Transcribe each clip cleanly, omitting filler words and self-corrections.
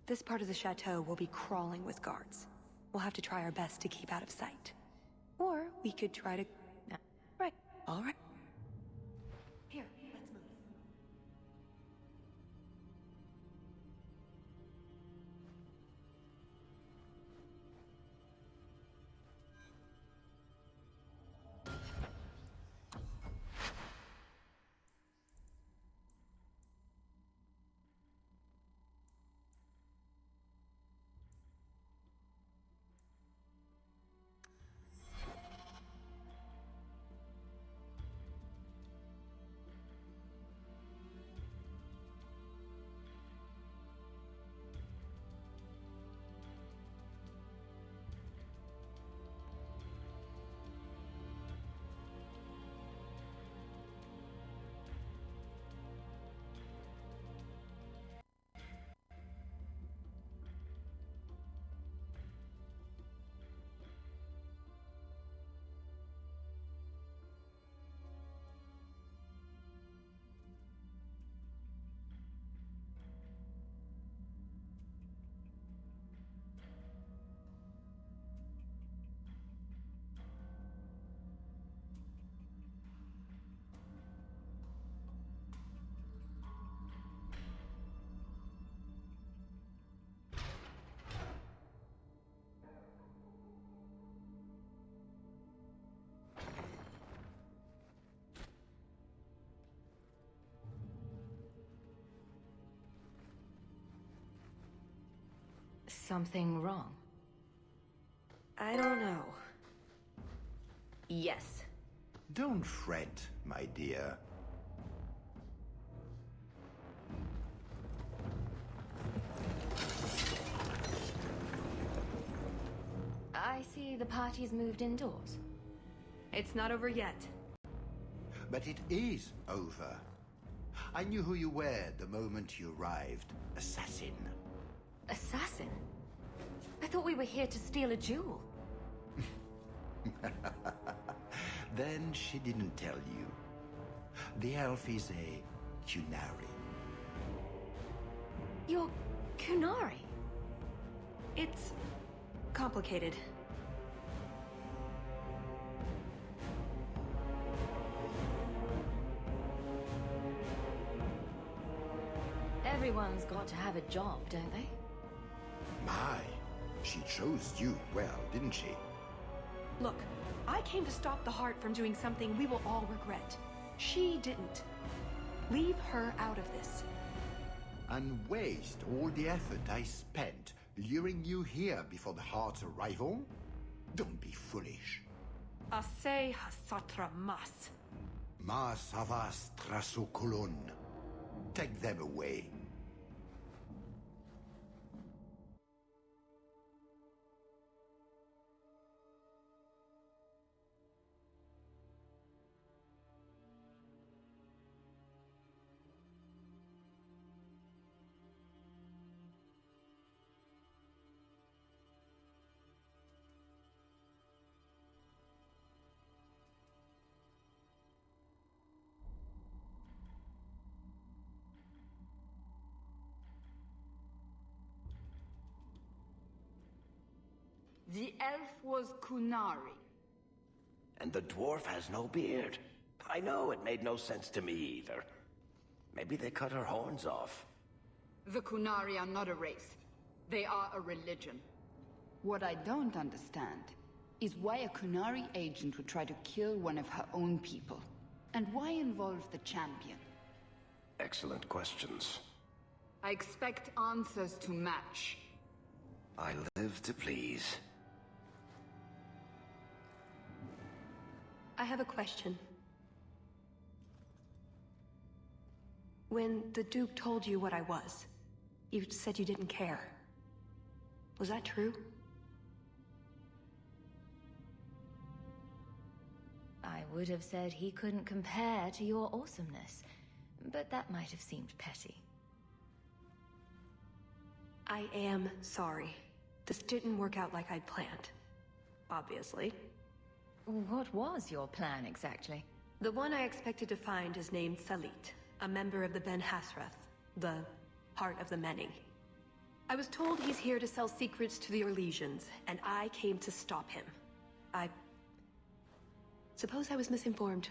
This part of the chateau will be crawling with guards. We'll have to try our best to keep out of sight. Or we could try to... Right. All right. Here, let's move. Something wrong? I don't know. Yes. Don't fret, my dear. I see the party's moved indoors. It's not over yet. But it is over. I knew who you were the moment you arrived. Assassin. Assassin? I thought we were here to steal a jewel. Then she didn't tell you. The elf is a Qunari. You're Qunari? It's complicated. Everyone's got to have a job, don't they? My, she chose you well, didn't she? Look, I came to stop the Heart from doing something we will all regret. She didn't. Leave her out of this. And waste all the effort I spent luring you here before the Heart's arrival? Don't be foolish. Ase hasatra mas. Mas avas trasokolon. Take them away. The elf was Qunari. And the dwarf has no beard. I know, it made no sense to me either. Maybe they cut her horns off. The Qunari are not a race. They are a religion. What I don't understand is why a Qunari agent would try to kill one of her own people. And why involve the champion? Excellent questions. I expect answers to match. I live to please. I have a question. When the Duke told you what I was, you said you didn't care. Was that true? I would have said he couldn't compare to your awesomeness, but that might have seemed petty. I am sorry. This didn't work out like I'd planned. Obviously. What was your plan exactly? The one I expected to find is named Salit, a member of the Ben Hasrath, the Heart of the Many. I was told he's here to sell secrets to the Orlesians, and I came to stop him. I suppose I was misinformed.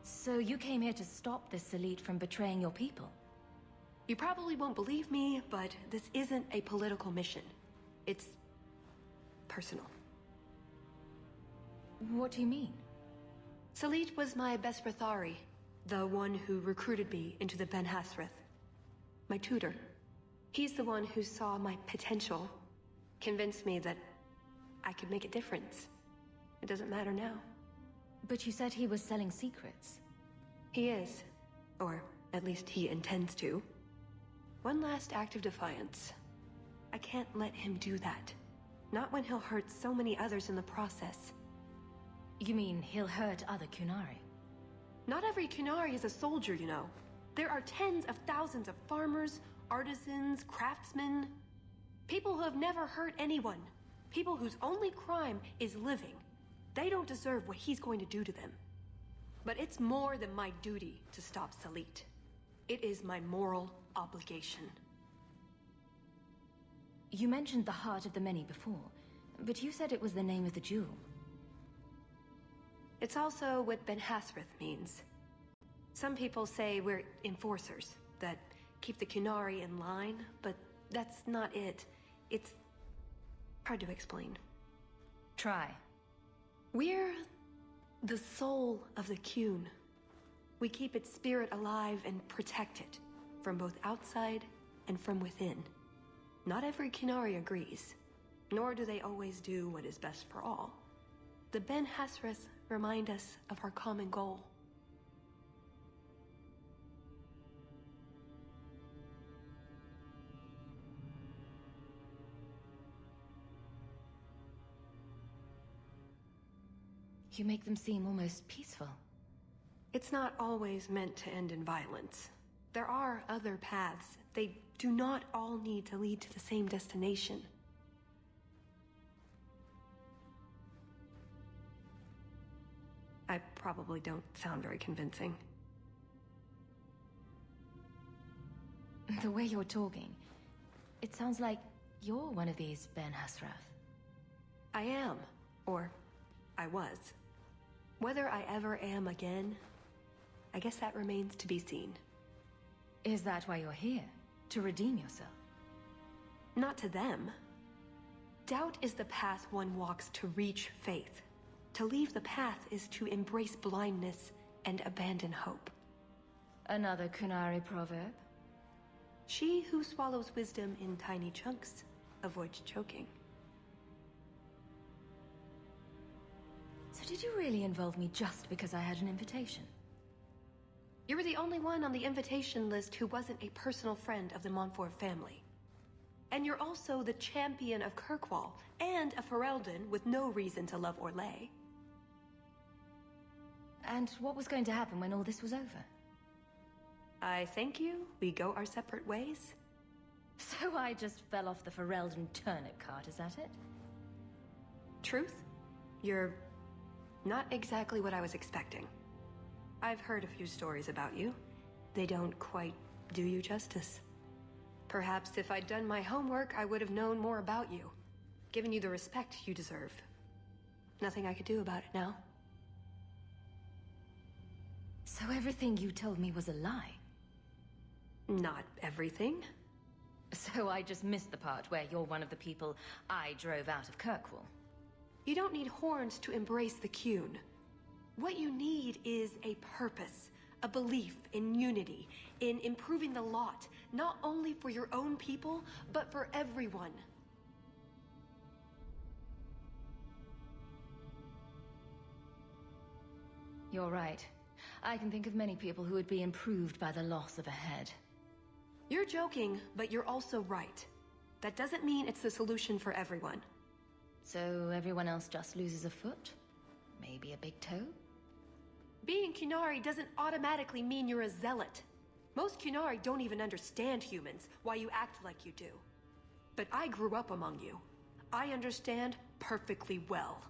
So you came here to stop this Salit from betraying your people? You probably won't believe me, but this isn't a political mission. It's personal. What do you mean? Salit was my best Rathari, the one who recruited me into the Ben Hasrith. My tutor. He's the one who saw my potential, convinced me that I could make a difference. It doesn't matter now. But you said he was selling secrets. He is. Or at least he intends to. One last act of defiance. I can't let him do that. Not when he'll hurt so many others in the process. You mean he'll hurt other Qunari? Not every Qunari is a soldier, you know. There are tens of thousands of farmers, artisans, craftsmen. People who have never hurt anyone. People whose only crime is living. They don't deserve what he's going to do to them. But it's more than my duty to stop Salit. It is my moral obligation. You mentioned the Heart of the Many before, but you said it was the name of the jewel. It's also what Ben Hasrith means. Some people say we're enforcers, that keep the Qunari in line, but that's not it. It's hard to explain. Try. We're the soul of the Qun. We keep its spirit alive and protect it, from both outside and from within. Not every Qunari agrees, nor do they always do what is best for all. The Ben Hasrith remind us of our common goal. You make them seem almost peaceful. It's not always meant to end in violence. There are other paths. They do not all need to lead to the same destination. I probably don't sound very convincing. The way you're talking, it sounds like you're one of these Ben Hasrath. I am, or I was. Whether I ever am again, I guess that remains to be seen. Is that why you're here? To redeem yourself? Not to them. Doubt is the path one walks to reach faith. To leave the path is to embrace blindness and abandon hope. Another Qunari proverb? She who swallows wisdom in tiny chunks avoids choking. So did you really involve me just because I had an invitation? You were the only one on the invitation list who wasn't a personal friend of the Montfort family. And you're also the champion of Kirkwall, and a Ferelden with no reason to love Orlais. And what was going to happen when all this was over? I thank you. We go our separate ways. So I just fell off the Ferelden turnip cart, is that it? Truth? You're not exactly what I was expecting. I've heard a few stories about you. They don't quite do you justice. Perhaps if I'd done my homework, I would have known more about you, given you the respect you deserve. Nothing I could do about it now. So everything you told me was a lie? Not everything. So I just missed the part where you're one of the people I drove out of Kirkwall. You don't need horns to embrace the Qun. What you need is a purpose, a belief in unity, in improving the lot, not only for your own people, but for everyone. You're right. I can think of many people who would be improved by the loss of a head. You're joking, but you're also right. That doesn't mean it's the solution for everyone. So everyone else just loses a foot? Maybe a big toe? Being Qunari doesn't automatically mean you're a zealot. Most Qunari don't even understand humans, why you act like you do. But I grew up among you. I understand perfectly well.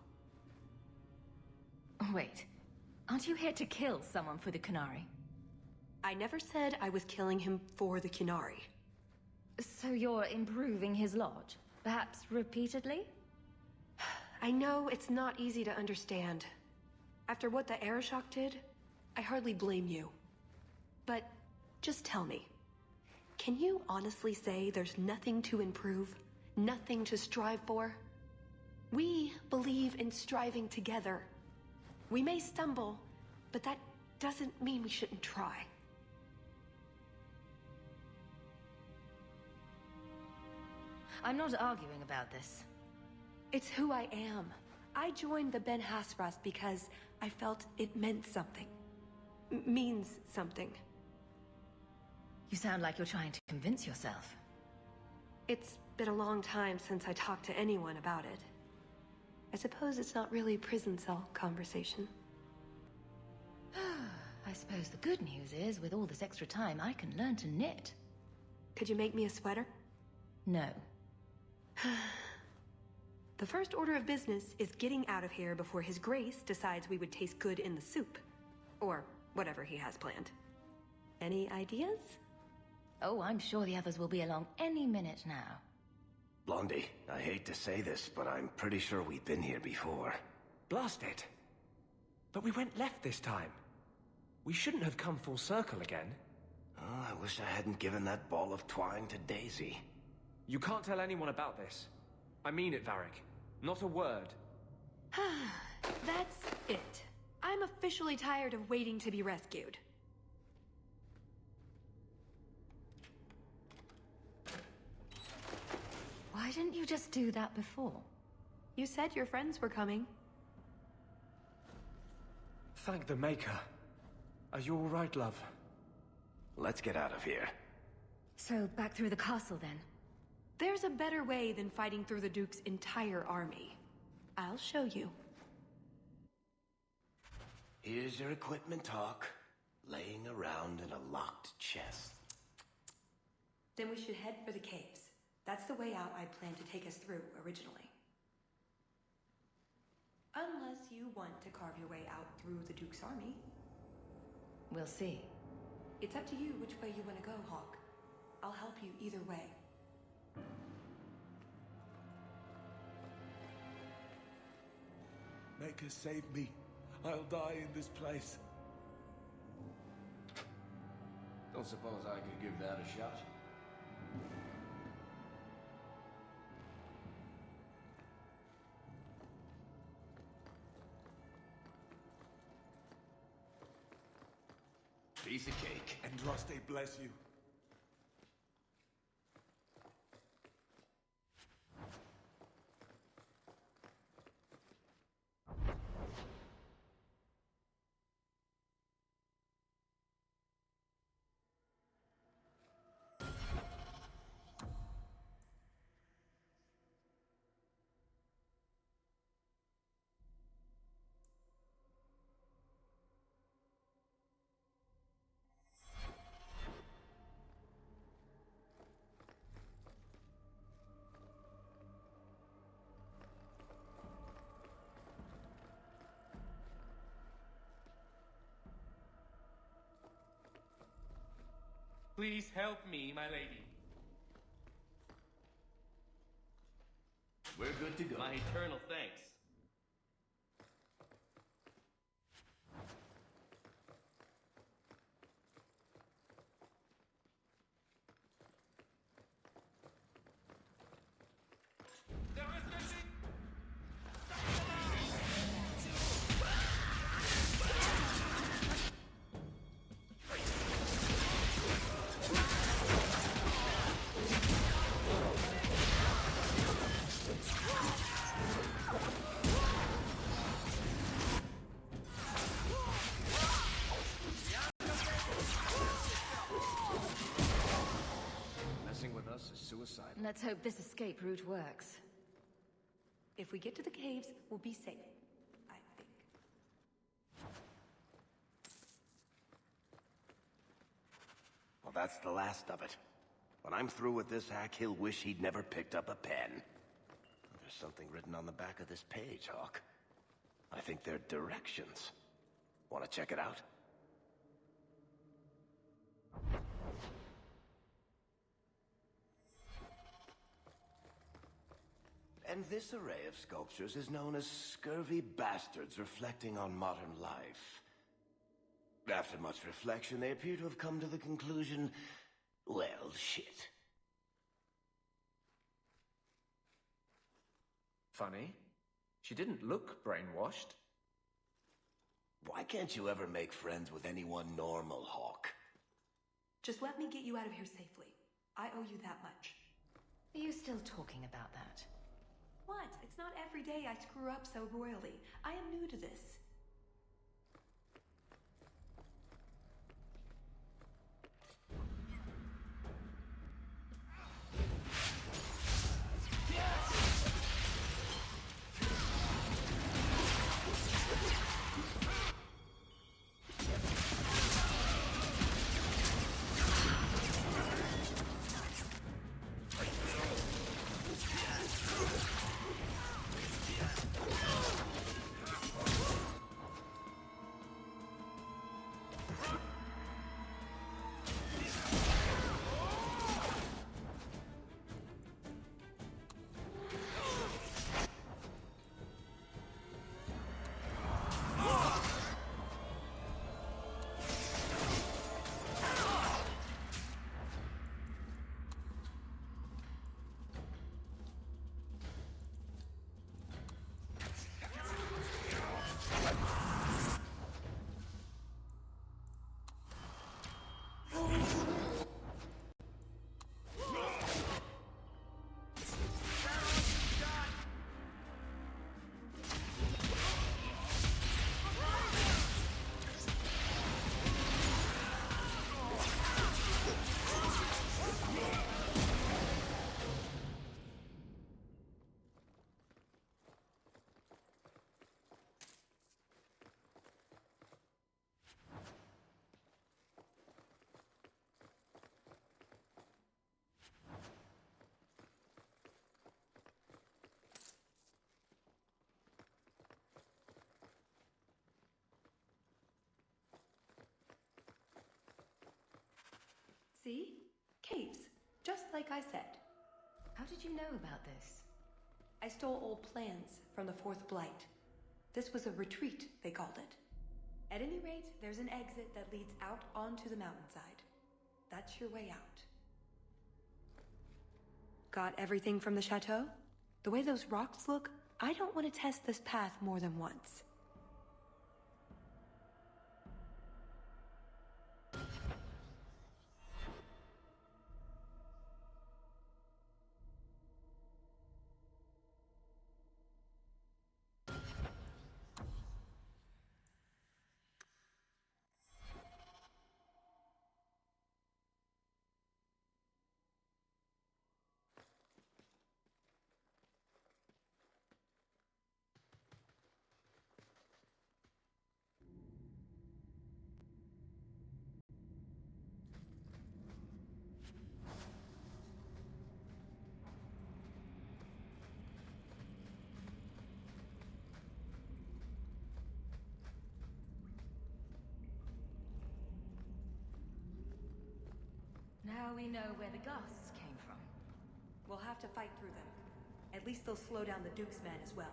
Wait, aren't you here to kill someone for the Qunari? I never said I was killing him for the Qunari. So you're improving his lodge? Perhaps repeatedly? I know it's not easy to understand. After what the Arishok did, I hardly blame you. But just tell me, can you honestly say there's nothing to improve? Nothing to strive for? We believe in striving together. We may stumble, but that doesn't mean we shouldn't try. I'm not arguing about this. It's who I am. I joined the Ben Hasras because I felt it meant something. Means something. You sound like you're trying to convince yourself. It's been a long time since I talked to anyone about it. I suppose it's not really prison cell conversation. I suppose the good news is, with all this extra time, I can learn to knit. Could you make me a sweater? No. The first order of business is getting out of here before His Grace decides we would taste good in the soup. Or whatever he has planned. Any ideas? Oh, I'm sure the others will be along any minute now. Blondie, I hate to say this, but I'm pretty sure we've been here before. Blast it. But we went left this time. We shouldn't have come full circle again. Oh, I wish I hadn't given that ball of twine to Daisy. You can't tell anyone about this. I mean it, Varric. Not a word. That's it. I'm officially tired of waiting to be rescued. Why didn't you just do that before? You said your friends were coming. Thank the Maker. Are you all right, love? Let's get out of here. So, back through the castle then? There's a better way than fighting through the Duke's entire army. I'll show you. Here's your equipment, Hawk. Laying around in a locked chest. Then we should head for the caves. That's the way out I planned to take us through originally. Unless you want to carve your way out through the Duke's army. We'll see. It's up to you which way you want to go, Hawk. I'll help you either way. Maker, save me. I'll die in this place. Don't suppose I could give that a shot? Piece of cake. Andraste bless you. Please help me, my lady. We're good to go. My eternal thanks. There is nothing. Messing with us is suicide. Let's hope this escape route works. If we get to the caves, we'll be safe. I think. Well, that's the last of it. When I'm through with this hack, he'll wish he'd never picked up a pen. There's something written on the back of this page, Hawk. I think they're directions. Want to check it out? And this array of sculptures is known as scurvy bastards reflecting on modern life. After much reflection, they appear to have come to the conclusion, well, shit. Funny. She didn't look brainwashed. Why can't you ever make friends with anyone normal, Hawk? Just let me get you out of here safely. I owe you that much. Are you still talking about that? What? It's not every day I screw up so royally. I am new to this. See? Caves. Just like I said. How did you know about this? I stole old plans from the Fourth Blight. This was a retreat, they called it. At any rate, there's an exit that leads out onto the mountainside. That's your way out. Got everything from the chateau? The way those rocks look, I don't want to test this path more than once. Now we know where the ghasts came from. We'll have to fight through them. At least they'll slow down the Duke's men as well.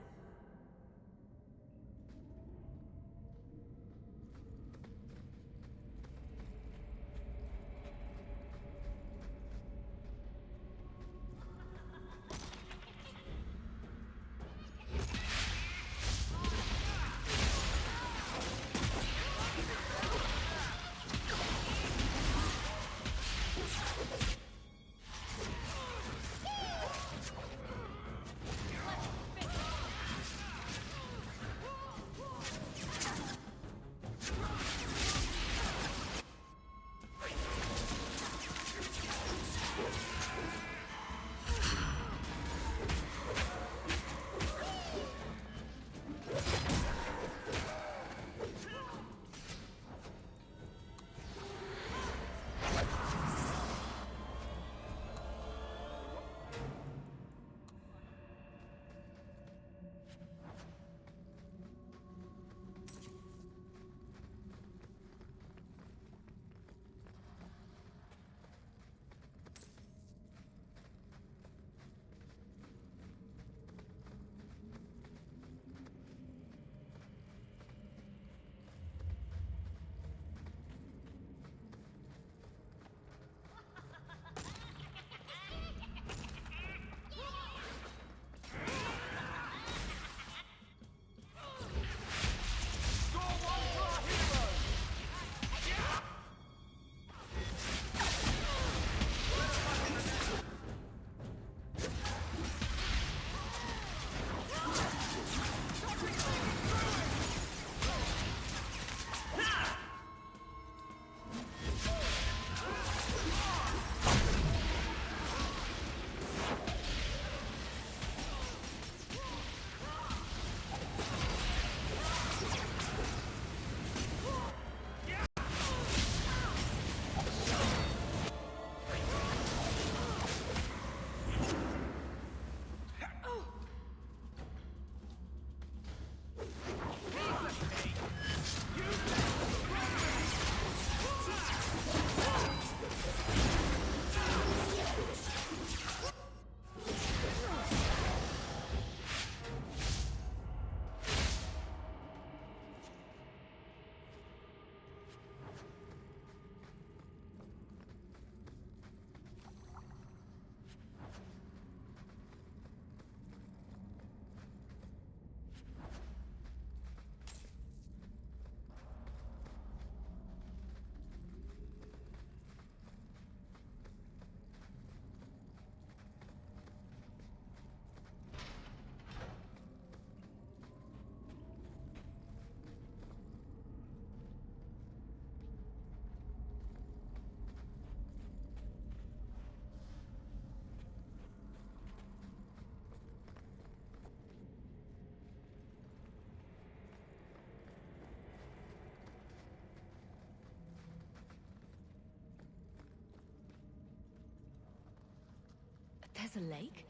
There's a lake?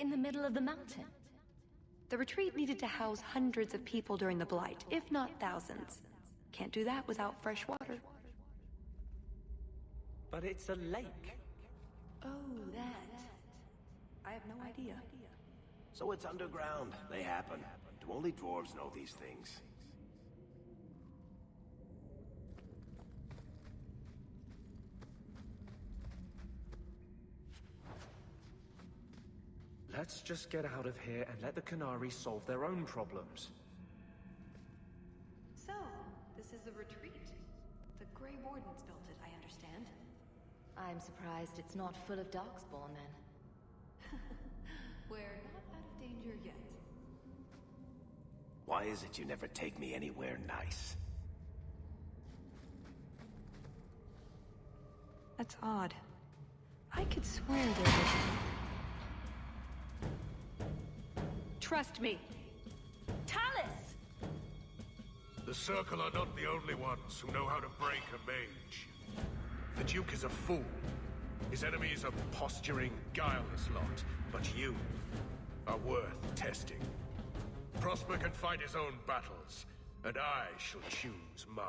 In the middle of the mountain? The retreat needed to house hundreds of people during the Blight, if not thousands. Can't do that without fresh water. But it's a lake. Oh, that. I have no idea. So it's underground. They happen. Do only dwarves know these things? Let's just get out of here and let the Qunari solve their own problems. So, this is the retreat. The Grey Wardens built it, I understand. I'm surprised it's not full of Darkspawn then. We're not out of danger yet. Why is it you never take me anywhere nice? That's odd. I could swear there was... Trust me. Talus! The Circle are not the only ones who know how to break a mage. The Duke is a fool. His enemies a posturing, guileless lot. But you are worth testing. Prosper can fight his own battles, and I shall choose mine.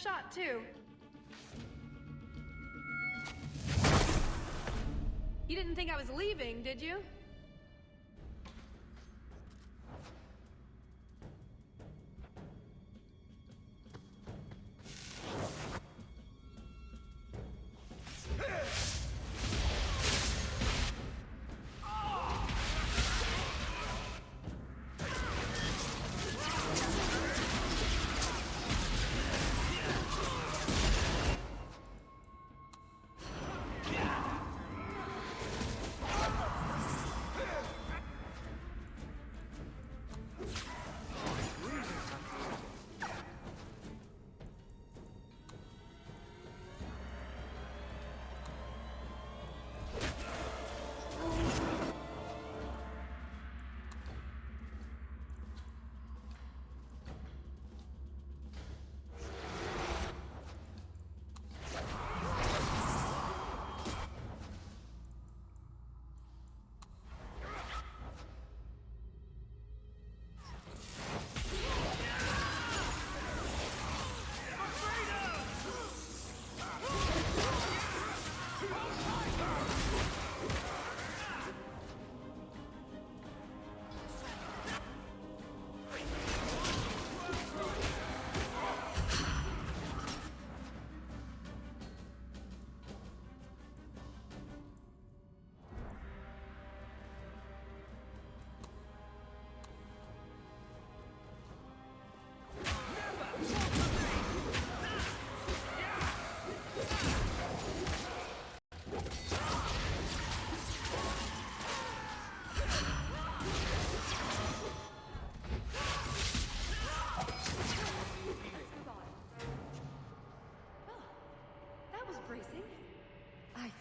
Shot too. You didn't think I was leaving, did you?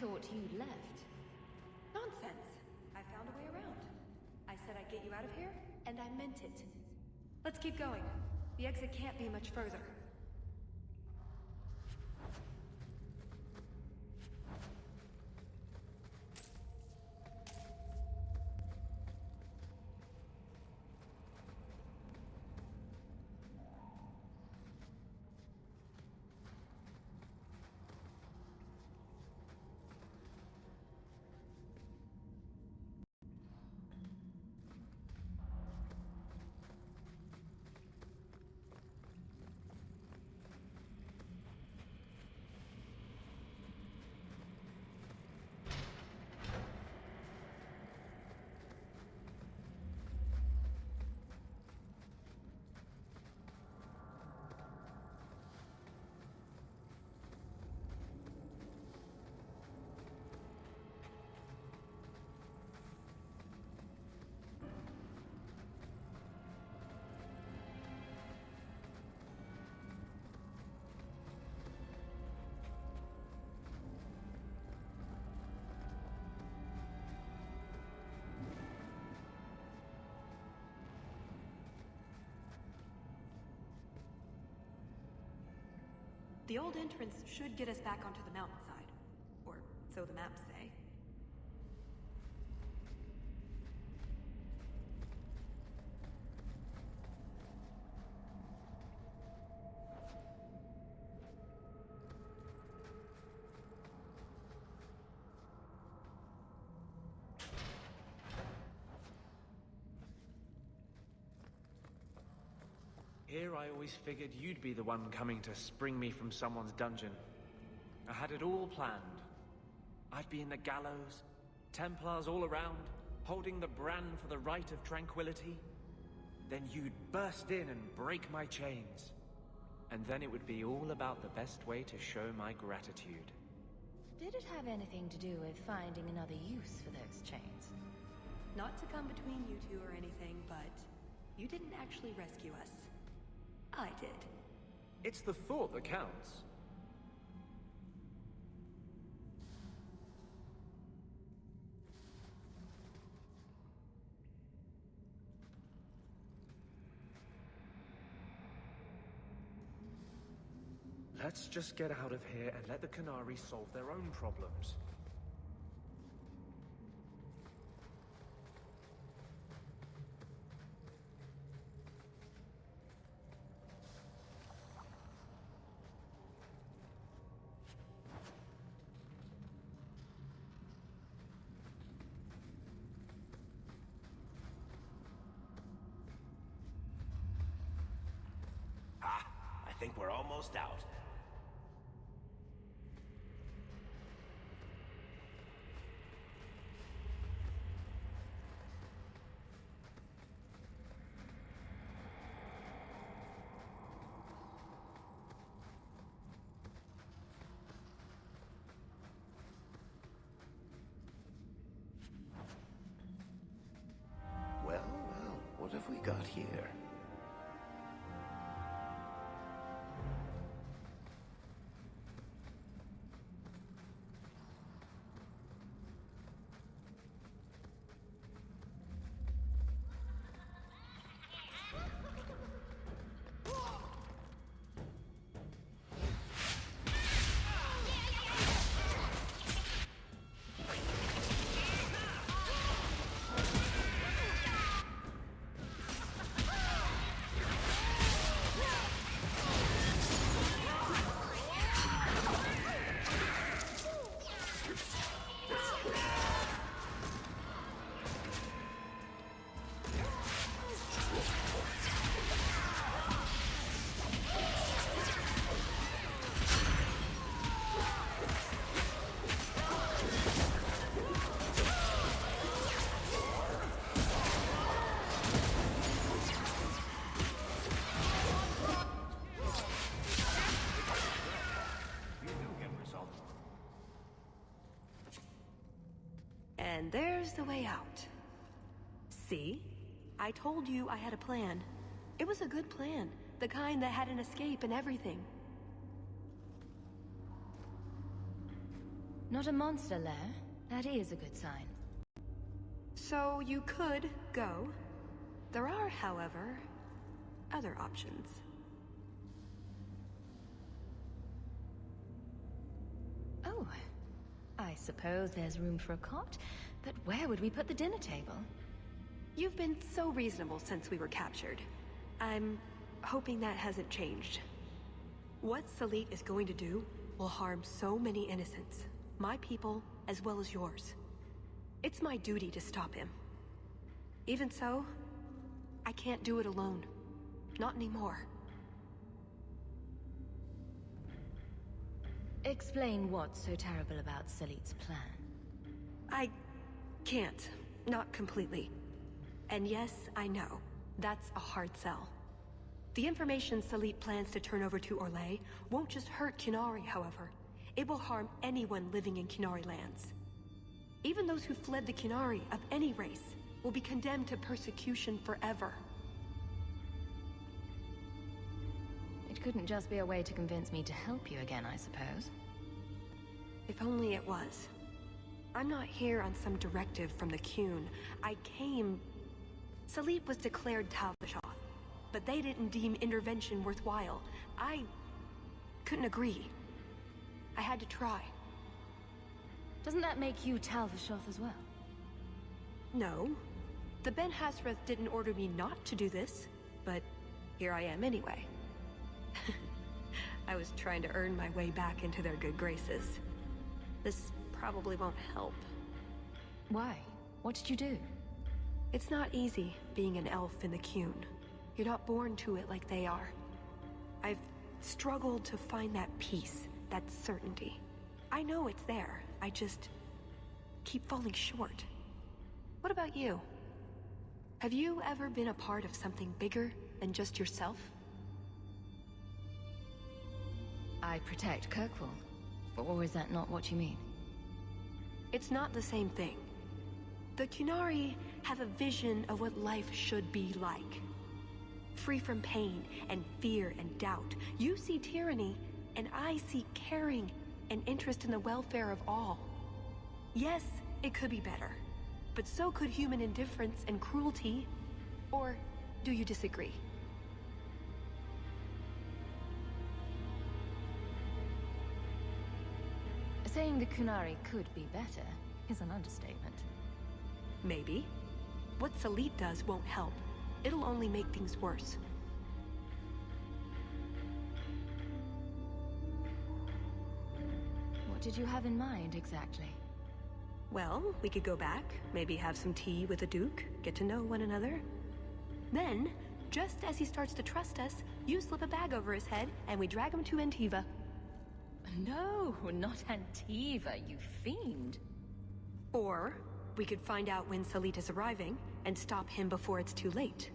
Thought you'd left. Nonsense. I found a way around. I said I'd get you out of here, and I meant it. Let's keep going. The exit can't be much further. The old entrance should get us back onto the mountainside. Or so the maps say. Here I always figured you'd be the one coming to spring me from someone's dungeon. I had it all planned. I'd be in the gallows, Templars all around, holding the brand for the right of tranquility. Then you'd burst in and break my chains. And then it would be all about the best way to show my gratitude. Did it have anything to do with finding another use for those chains? Not to come between you two or anything, but you didn't actually rescue us. I did. It's the thought that counts. Let's just get out of here and let the Qunari solve their own problems. I think we're almost out. Well, what have we got here? And there's the way out. See? I told you I had a plan. It was a good plan. The kind that had an escape and everything. Not a monster lair. That is a good sign. So you could go. There are, however, other options. Oh, I suppose there's room for a cot, but where would we put the dinner table? You've been so reasonable since we were captured. I'm hoping that hasn't changed. What Salit is going to do will harm so many innocents. My people, as well as yours. It's my duty to stop him. Even so, I can't do it alone. Not anymore. Explain what's so terrible about Salit's plan. I can't. Not completely. And yes, I know. That's a hard sell. The information Salit plans to turn over to Orlais won't just hurt Qunari, however. It will harm anyone living in Qunari lands. Even those who fled the Qunari of any race will be condemned to persecution forever. It couldn't just be a way to convince me to help you again, I suppose. If only it was. I'm not here on some directive from the Qun. I came... Salit was declared Tal Vashoth, but they didn't deem intervention worthwhile. I couldn't agree. I had to try. Doesn't that make you Tal Vashoth as well? No. The Ben Hassrath didn't order me not to do this, but here I am anyway. I was trying to earn my way back into their good graces. This probably won't help. Why? What did you do? It's not easy being an elf in the Qun. You're not born to it like they are. I've struggled to find that peace, that certainty. I know it's there, I just keep falling short. What about you? Have you ever been a part of something bigger than just yourself? I protect Kirkwall. Or is that not what you mean? It's not the same thing. The Qunari have a vision of what life should be like. Free from pain and fear and doubt. You see tyranny, and I see caring and interest in the welfare of all. Yes, it could be better, but so could human indifference and cruelty. Or do you disagree? Saying the Qunari could be better is an understatement. Maybe. What Salit does won't help. It'll only make things worse. What did you have in mind, exactly? Well, we could go back, maybe have some tea with the Duke, get to know one another. Then, just as he starts to trust us, you slip a bag over his head, and we drag him to Antiva. No, not Antiva, you fiend. Or, we could find out when Salit is arriving, and stop him before it's too late.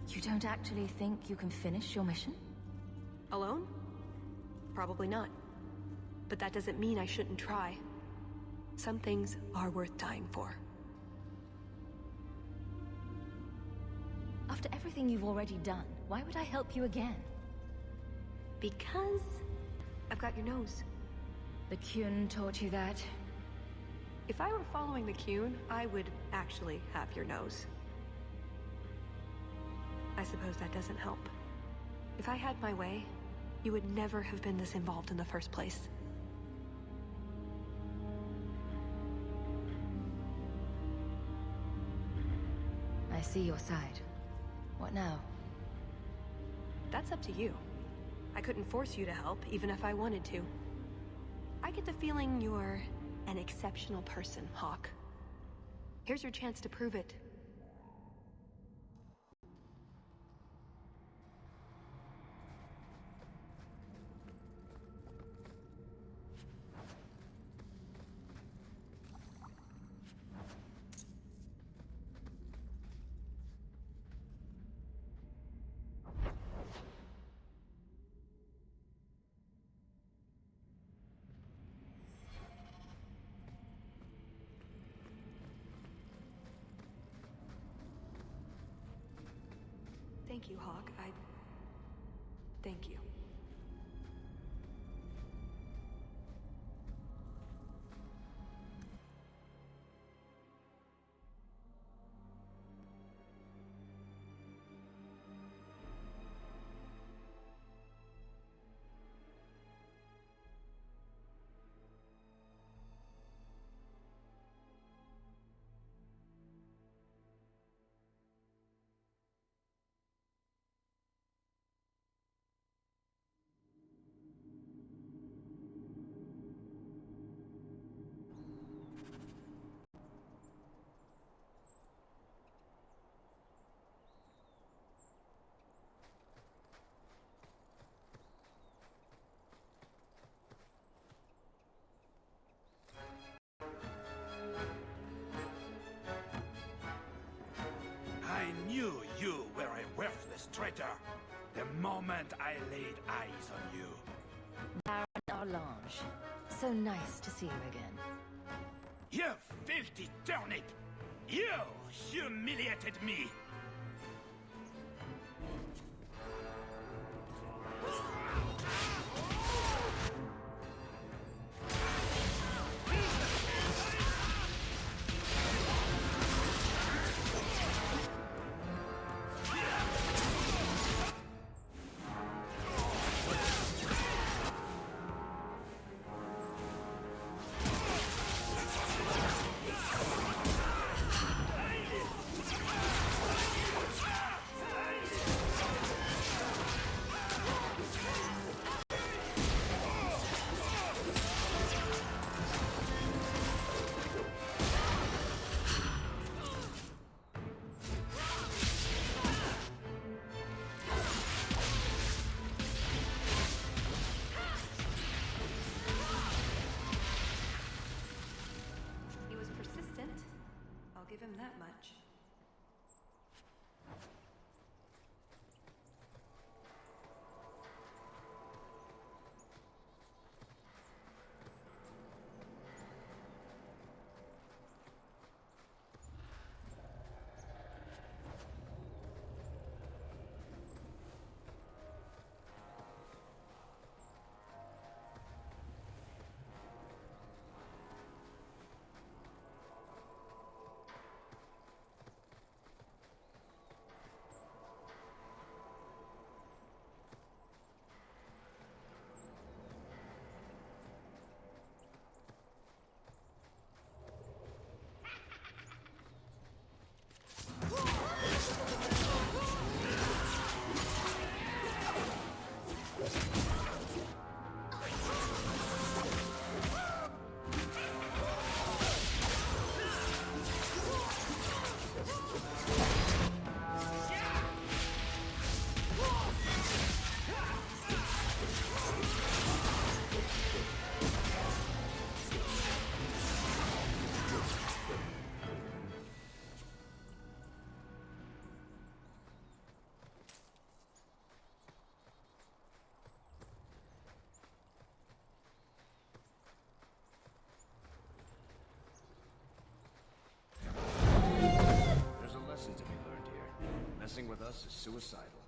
You don't actually think you can finish your mission? Alone? Probably not. But that doesn't mean I shouldn't try. Some things are worth dying for. After everything you've already done, why would I help you again? Because I've got your nose. The Qun taught you that? If I were following the Qun, I would actually have your nose. I suppose that doesn't help. If I had my way, you would never have been this involved in the first place. I see your side. What now? That's up to you. I couldn't force you to help, even if I wanted to. I get the feeling you're an exceptional person, Hawke. Here's your chance to prove it. Thank you, Hawke. Thank you. I knew you were a worthless traitor the moment I laid eyes on you. Baron Arlange. So nice to see you again. You filthy turnip! You humiliated me! forgive him that much. There's a lesson to be learned here. Messing with us is suicidal.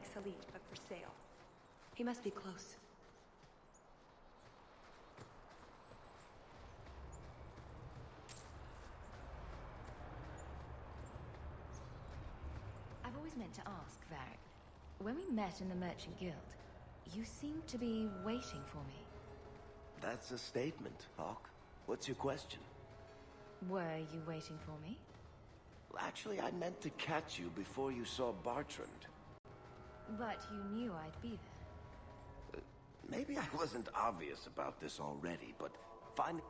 like Salid, but for sale. He must be close. I've always meant to ask, Varric. When we met in the Merchant Guild, you seemed to be waiting for me. That's a statement, Hawk. What's your question? Were you waiting for me? Actually, I meant to catch you before you saw Bartrand. But you knew I'd be there. Maybe I wasn't obvious about this already, but finding...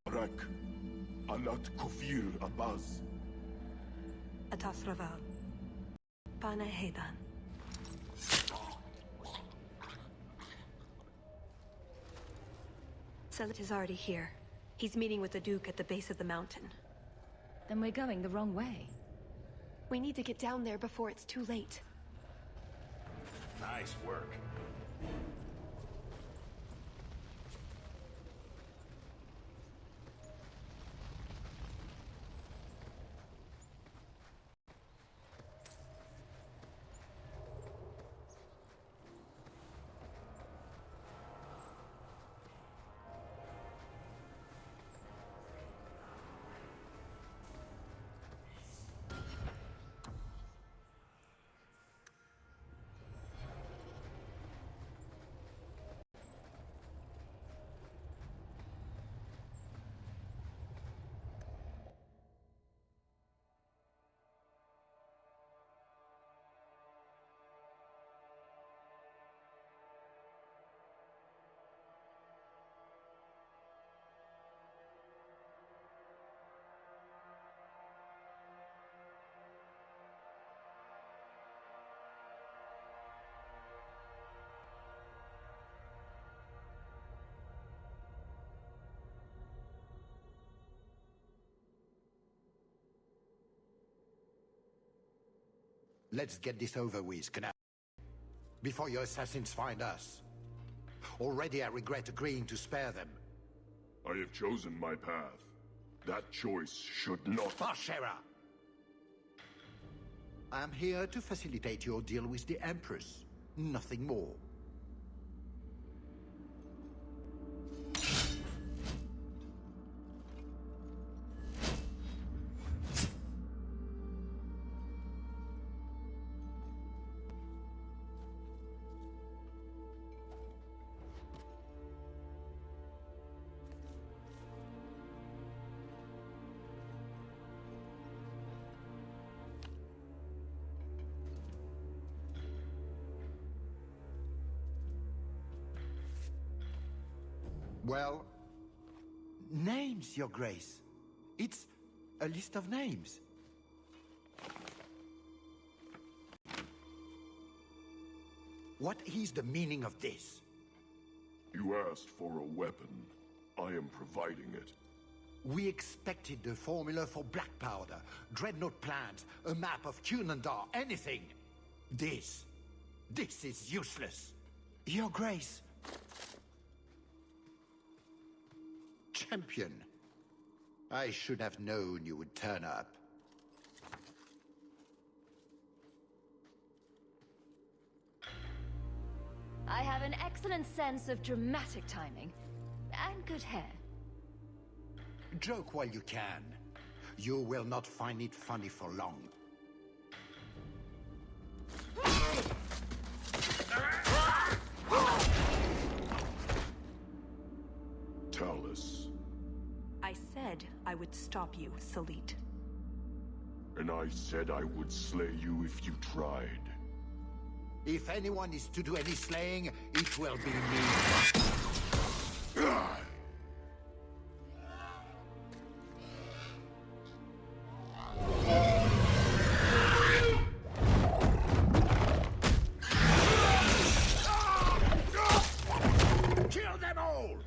Brak, Alat Kufir Abaz. Atasraval. Pana Hedan. Selit is already here. He's meeting with the Duke at the base of the mountain. Then we're going the wrong way. We need to get down there before it's too late. Nice work. Let's get this over with, Canal. Before your assassins find us. Already I regret agreeing to spare them. I have chosen my path. That choice should not... Bashara! I'm here to facilitate your deal with the Empress. Nothing more. Well, names, Your Grace. It's a list of names. What is the meaning of this? You asked for a weapon. I am providing it. We expected the formula for black powder, dreadnought plans, a map of Cunandar, anything. This is useless. Your Grace. Champion. I should have known you would turn up. I have an excellent sense of dramatic timing. And good hair. Joke while you can. You will not find it funny for long. Talus. I said I would stop you, Salit. And I said I would slay you if you tried. If anyone is to do any slaying, it will be me. Kill them all!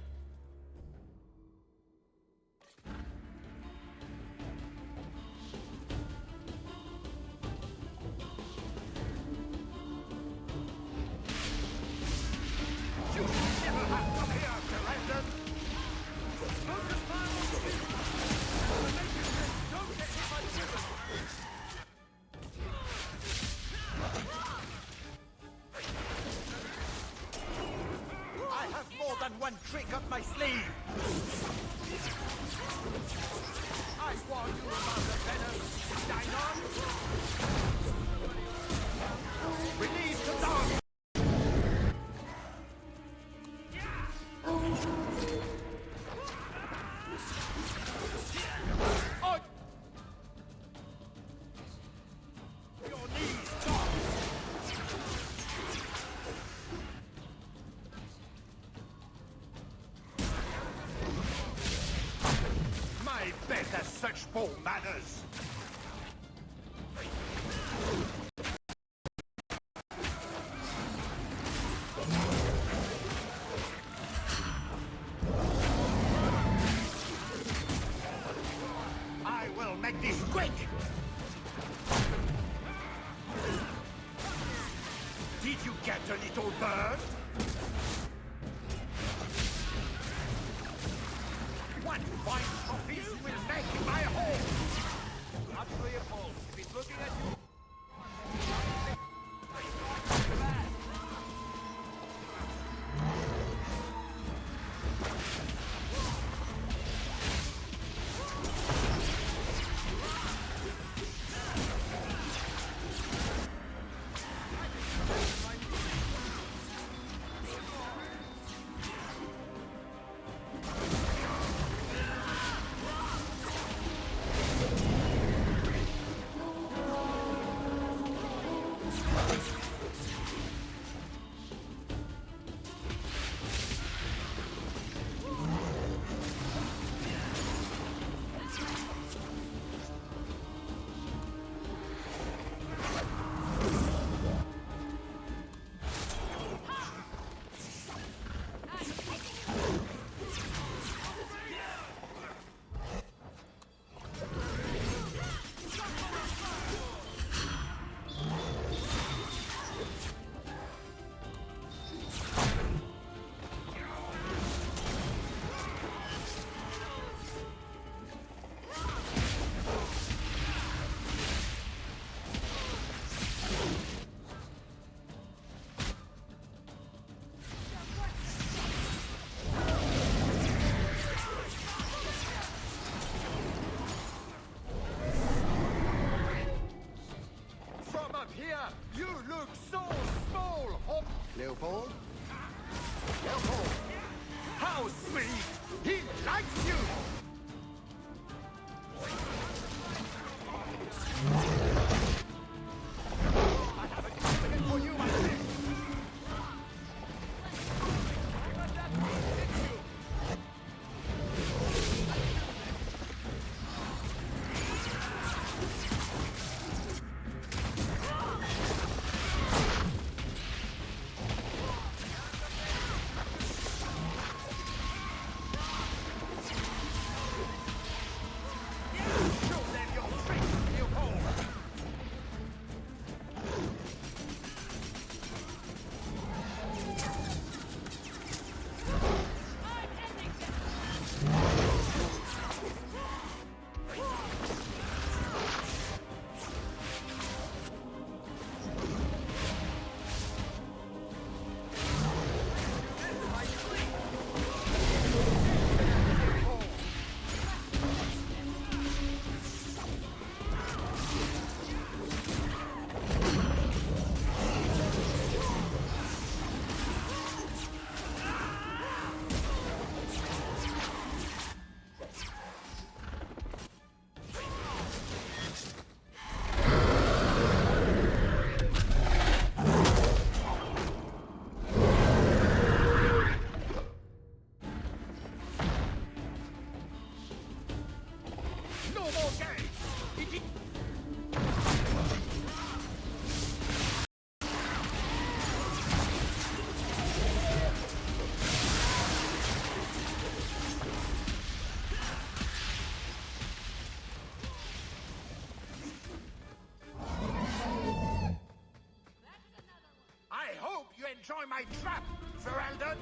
You never have come here, Surrender! Don't get hit by the I have more than one trick up my sleeve! I warn you about the venom! Dine on! Release the dog! Your knees, dog! My bet has such poor manners! I will make this quick! Did you get a little bird? What fine trophies you will make in my home! Up to your pole. If he's looking at you... Leopold? Leopold! How sweet! He likes you! I have a compliment for you, my friend! Enjoy my trap, Ferelden!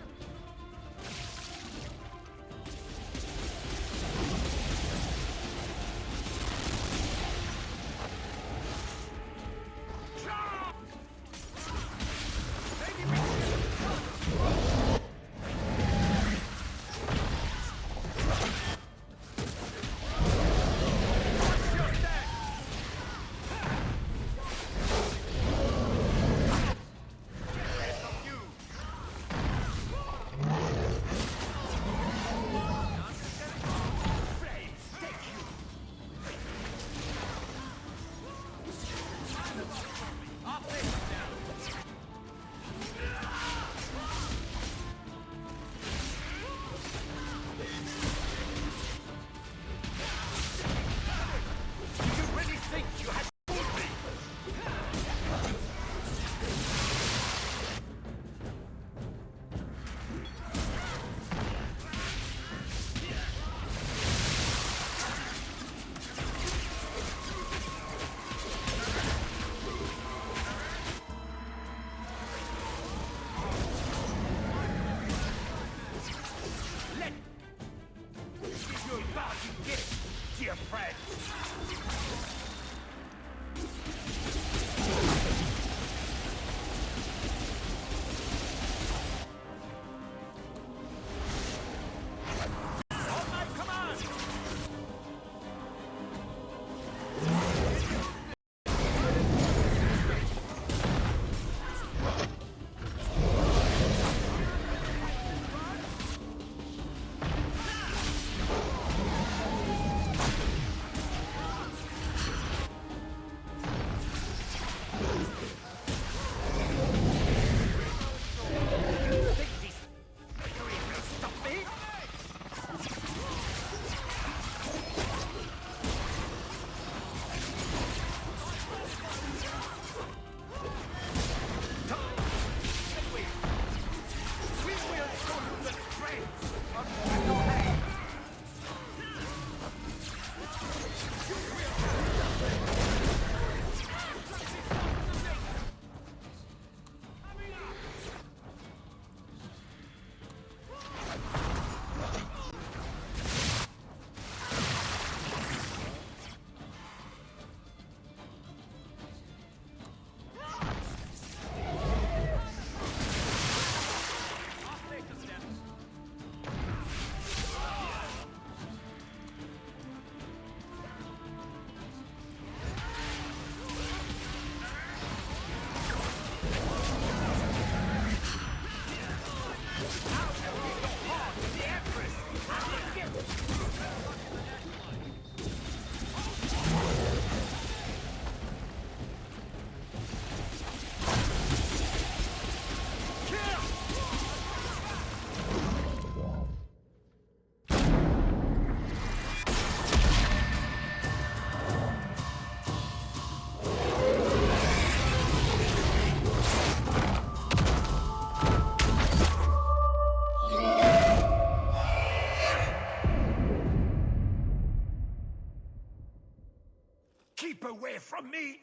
away from me!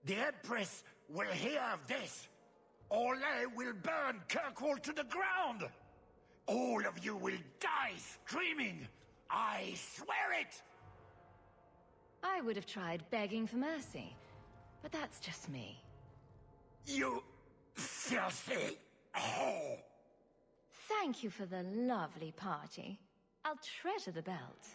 The Empress will hear of this! Orlais will burn Kirkwall to the ground! All of you will die screaming! I swear it! I would have tried begging for mercy, but that's just me. You filthy whore! Thank you for the lovely party. I'll treasure the belt.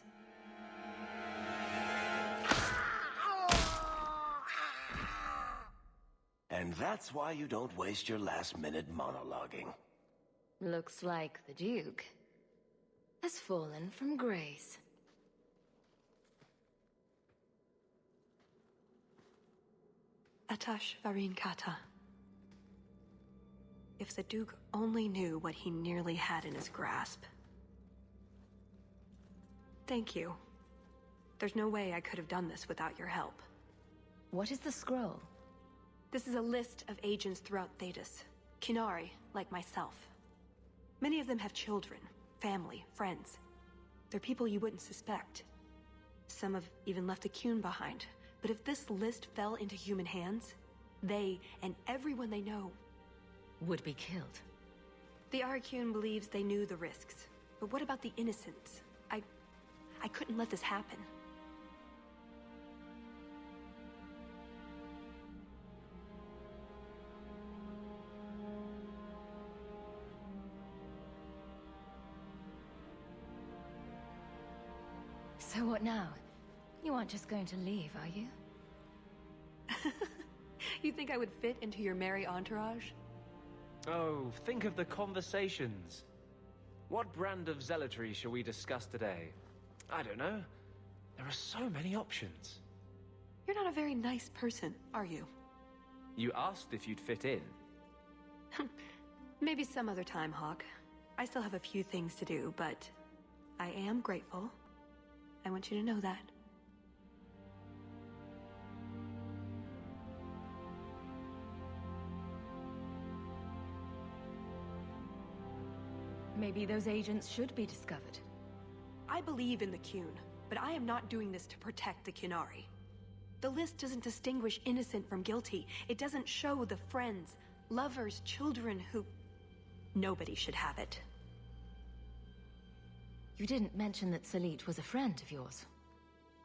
And that's why you don't waste your last-minute monologuing. Looks like the Duke has fallen from grace. Atash Varin Kata. If the Duke only knew what he nearly had in his grasp. Thank you. There's no way I could have done this without your help. What is the scroll? This is a list of agents throughout Thedas. Qunari, like myself. Many of them have children, family, friends. They're people you wouldn't suspect. Some have even left a Qun behind. But if this list fell into human hands, they and everyone they know Would be killed. The Arakun believes they knew the risks. But what about the innocents? I couldn't let this happen. So what now? You aren't just going to leave, are you? You think I would fit into your merry entourage? Oh, think of the conversations. What brand of zealotry shall we discuss today? I don't know. There are so many options. You're not a very nice person, are you? You asked if you'd fit in. Maybe some other time, Hawk. I still have a few things to do, but I am grateful. I want you to know that. Maybe those agents should be discovered. I believe in the Qun, but I am not doing this to protect the Qunari. The list doesn't distinguish innocent from guilty. It doesn't show the friends, lovers, children who... Nobody should have it. You didn't mention that Salit was a friend of yours.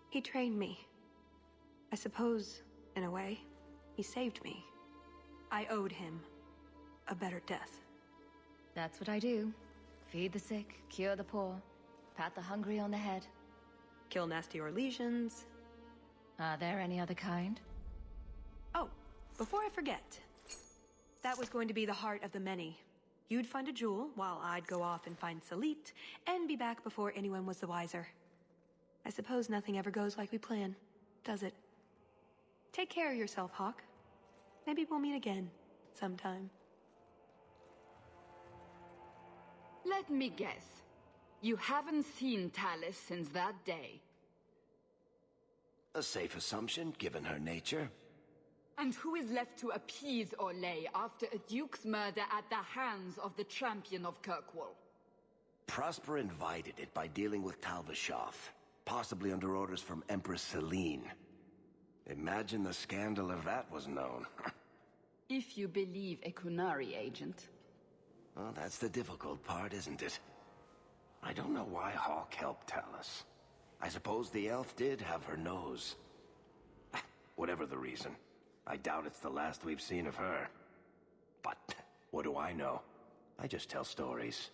He trained me. I suppose, in a way, he saved me. I owed him a better death. That's what I do. Feed the sick, cure the poor, pat the hungry on the head. Kill nasty Orlesians. Are there any other kind? Oh, before I forget. That was going to be the heart of the many. You'd find a jewel, while I'd go off and find Salit, and be back before anyone was the wiser. I suppose nothing ever goes like we plan, does it? Take care of yourself, Hawk. Maybe we'll meet again, sometime. Let me guess. You haven't seen Tallis since that day. A safe assumption, given her nature. And who is left to appease Orlais after a Duke's murder at the hands of the champion of Kirkwall? Prosper invited it by dealing with Tal Vashoth, possibly under orders from Empress Celine. Imagine the scandal if that was known. If you believe a Qunari agent. Well, that's the difficult part, isn't it? I don't know why Hawk helped Tallis. I suppose the elf did have her nose. Whatever the reason, I doubt it's the last we've seen of her. But what do I know? I just tell stories.